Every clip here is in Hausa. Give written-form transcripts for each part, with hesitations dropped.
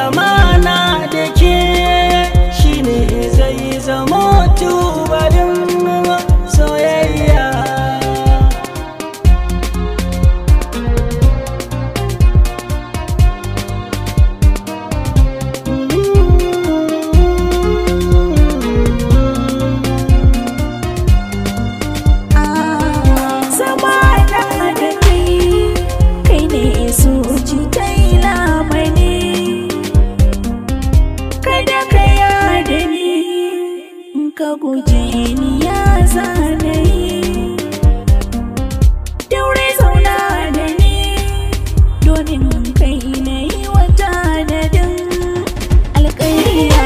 amana da ke shine zai zama tubalin soyayya. Ka guje ni ya zanayi, daure zauna da ni domin kai na yi wata dadin alƙariya.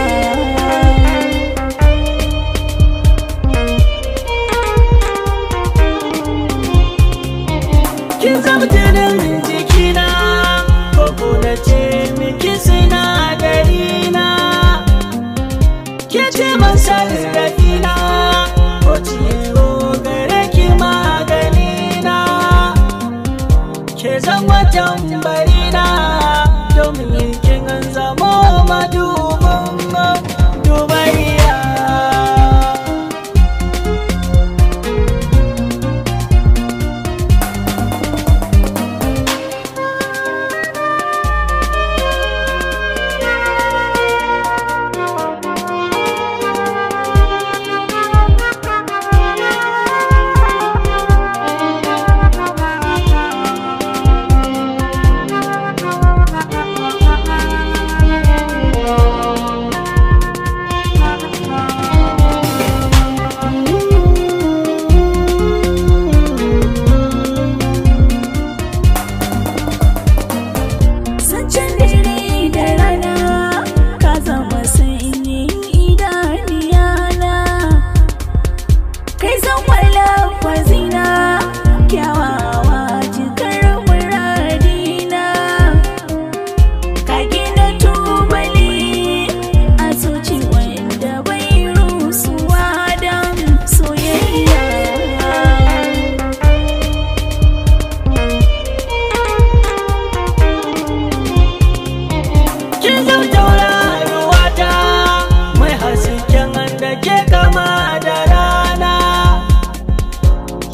Kin zama jinin jikina, koko na ce miki sinadari na. Ke ce masarrafina, ko ciwo gare ki maganina. Ke zan watan barina, domin kin zamo madubin dubayya.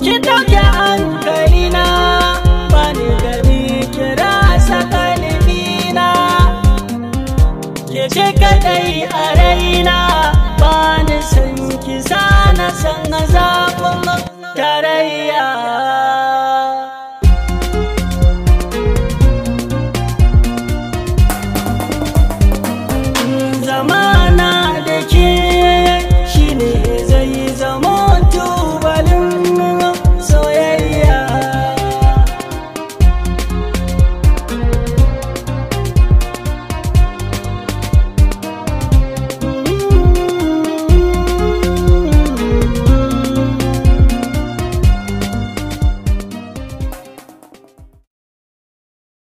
Ki dauke hankalina, bani gani kira sakalina. Ke ce kadai a raina, bani san ki sana san zafin tarayya.